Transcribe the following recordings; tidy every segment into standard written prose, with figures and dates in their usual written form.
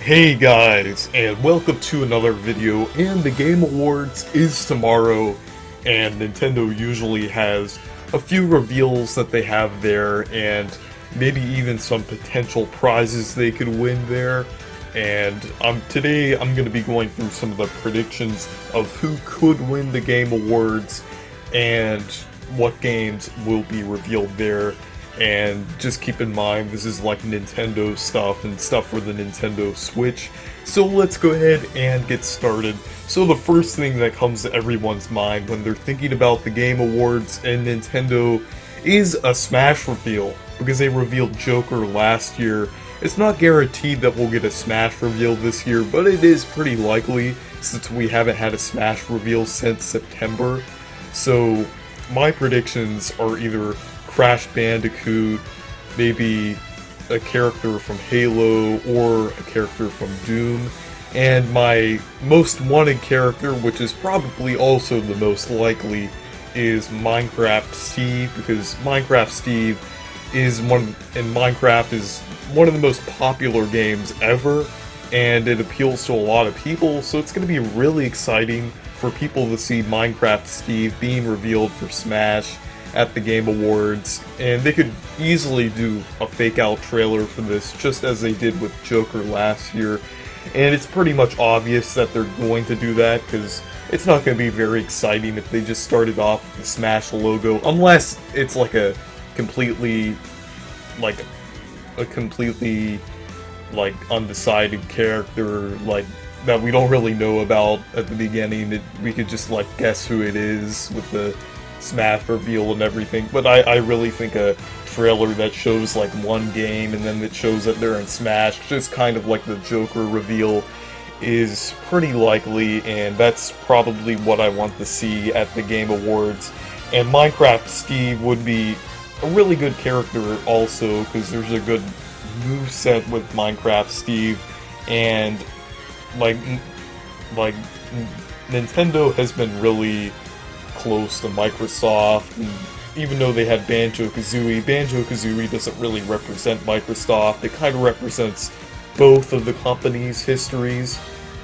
Hey guys, and welcome to another video. And the Game Awards is tomorrow, and Nintendo usually has a few reveals that they have there, and maybe even some potential prizes they could win there. And today I'm going to be going through some of the predictions of who could win the Game Awards and what games will be revealed there. And just keep in mind, this is like Nintendo stuff and stuff for the Nintendo Switch. So let's go ahead and get started. So the first thing that comes to everyone's mind when they're thinking about the Game Awards and Nintendo is a Smash reveal. Because they revealed Joker last year. It's not guaranteed that we'll get a Smash reveal this year, but it is pretty likely since we haven't had a Smash reveal since September. So my predictions are either Crash Bandicoot, maybe a character from Halo, or a character from Doom. And my most wanted character, which is probably also the most likely, is Minecraft Steve, because Minecraft Steve is Minecraft is one of the most popular games ever, and it appeals to a lot of people, so it's going to be really exciting for people to see Minecraft Steve being revealed for Smash at the Game Awards. And they could easily do a fake-out trailer for this, just as they did with Joker last year. And it's pretty much obvious that they're going to do that, because it's not going to be very exciting if they just started off with the Smash logo, unless it's like a completely undecided character, like, that we don't really know about at the beginning. We could just guess who it is with the Smash reveal and everything. But I really think a trailer that shows one game and then it shows that they're in Smash, just kind of like the Joker reveal, is pretty likely, and that's probably what I want to see at the Game Awards. And Minecraft Steve would be a really good character also, because there's a good moveset with Minecraft Steve, and Nintendo has been really close to Microsoft, and even though they had Banjo-Kazooie doesn't really represent Microsoft. It kind of represents both of the companies' histories,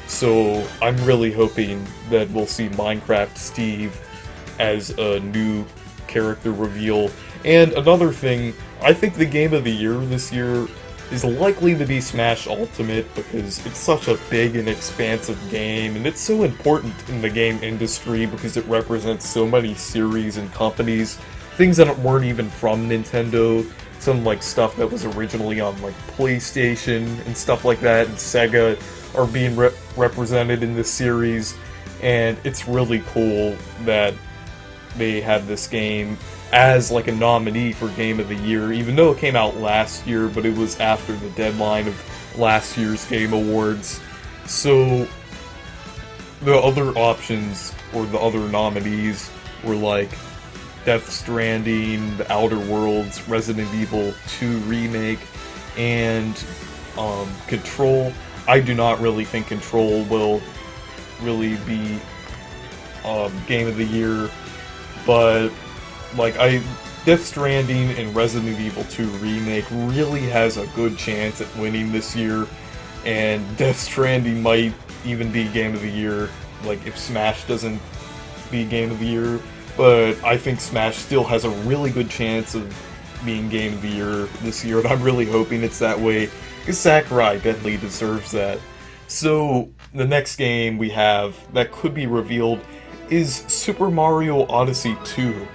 so I'm really hoping that we'll see Minecraft Steve as a new character reveal. And another thing, I think the game of the year this year is likely to be Smash Ultimate, because it's such a big and expansive game, and it's so important in the game industry because it represents so many series and companies, things that weren't even from Nintendo, some stuff that was originally on PlayStation and stuff like that, and Sega are being represented in this series, and it's really cool that they had this game as a nominee for Game of the Year, even though it came out last year, but it was after the deadline of last year's Game Awards. So the other options, or the other nominees, were Death Stranding, The Outer Worlds, Resident Evil 2 Remake, and Control. I do not really think Control will really be Game of the Year, but Death Stranding and Resident Evil 2 Remake really has a good chance at winning this year, and Death Stranding might even be Game of the Year, if Smash doesn't be Game of the Year, but I think Smash still has a really good chance of being Game of the Year this year, and I'm really hoping it's that way, because Sakurai definitely deserves that. So, the next game we have that could be revealed is Super Mario Odyssey 2.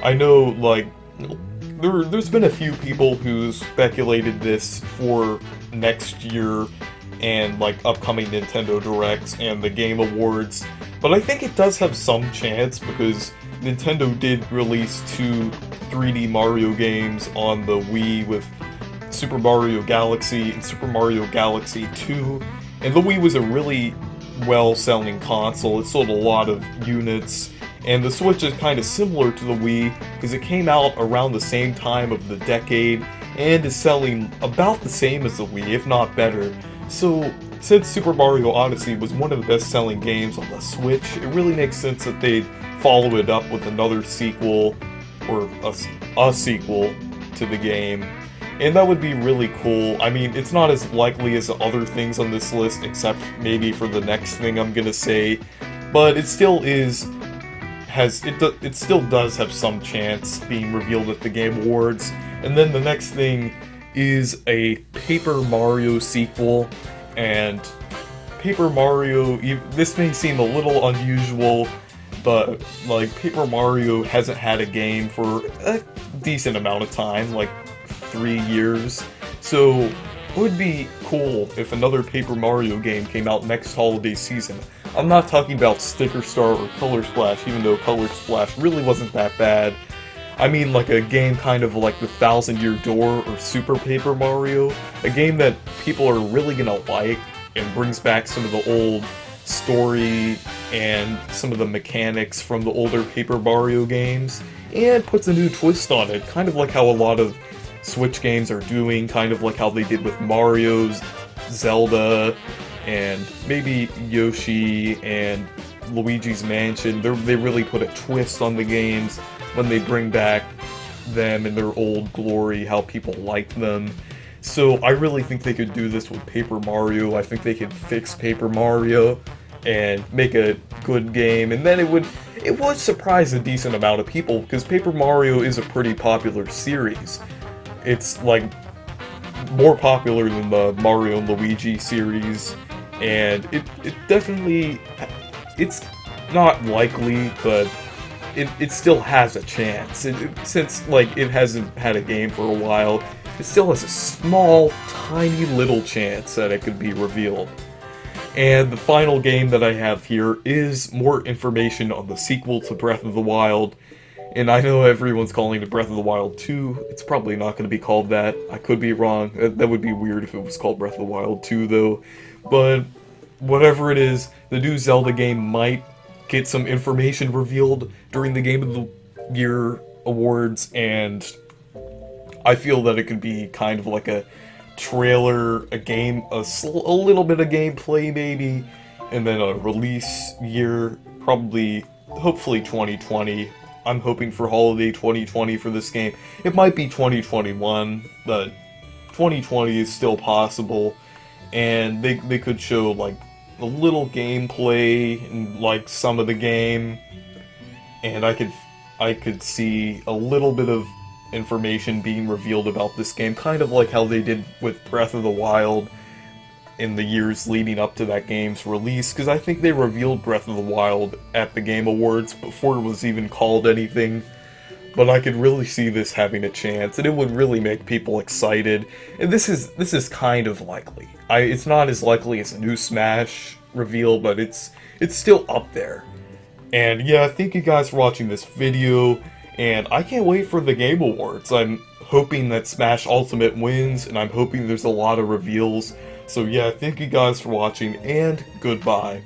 I know, there's been a few people who speculated this for next year and, upcoming Nintendo Directs and the Game Awards, but I think it does have some chance, because Nintendo did release two 3D Mario games on the Wii with Super Mario Galaxy and Super Mario Galaxy 2, and the Wii was a really well-selling console. It sold a lot of units. And the Switch is kind of similar to the Wii, because it came out around the same time of the decade, and is selling about the same as the Wii, if not better. So, since Super Mario Odyssey was one of the best-selling games on the Switch, it really makes sense that they'd follow it up with another sequel, or a sequel to the game. and that would be really cool. I mean, it's not as likely as other things on this list, except maybe for the next thing I'm gonna say, but it still is, it still does have some chance being revealed at the Game Awards. And then the next thing is a Paper Mario sequel, and Paper Mario, this may seem a little unusual, but like Paper Mario hasn't had a game for a decent amount of time, like 3 years, so it would be cool if another Paper Mario game came out next holiday season. I'm not talking about Sticker Star or Color Splash, even though Color Splash really wasn't that bad. I mean like a game kind of like the Thousand Year Door or Super Paper Mario, a game that people are really gonna like and brings back some of the old story and some of the mechanics from the older Paper Mario games, and puts a new twist on it, kind of like how a lot of Switch games are doing, kind of like how they did with Mario's, Zelda, and maybe Yoshi and Luigi's Mansion. They really put a twist on the games when they bring back them in their old glory, how people like them. So I really think they could do this with Paper Mario. I think they could fix Paper Mario and make a good game, and then it would surprise a decent amount of people, because Paper Mario is a pretty popular series. It's like more popular than the Mario and Luigi series, and it definitely, it's not likely, but it still has a chance. Since like it hasn't had a game for a while, it still has a small, tiny little chance that it could be revealed. And the final game that I have here is more information on the sequel to Breath of the Wild. And I know everyone's calling it Breath of the Wild 2. It's probably not going to be called that. I could be wrong. That would be weird if it was called Breath of the Wild 2, though. But whatever it is, the new Zelda game might get some information revealed during the Game of the Year awards, and I feel that it could be kind of like a trailer, a game, a little bit of gameplay maybe, and then a release year, probably, hopefully 2020. I'm hoping for holiday 2020 for this game. It might be 2021, but 2020 is still possible, and they could show like a little gameplay and like some of the game, and I could see a little bit of information being revealed about this game, kind of like how they did with Breath of the Wild in the years leading up to that game's release, because I think they revealed Breath of the Wild at the Game Awards before it was even called anything. But I could really see this having a chance, and it would really make people excited. And this is kind of likely. It's not as likely as a new Smash reveal, but it's still up there. And yeah, thank you guys for watching this video, and I can't wait for the Game Awards. I'm hoping that Smash Ultimate wins, and I'm hoping there's a lot of reveals. So yeah, thank you guys for watching, and goodbye.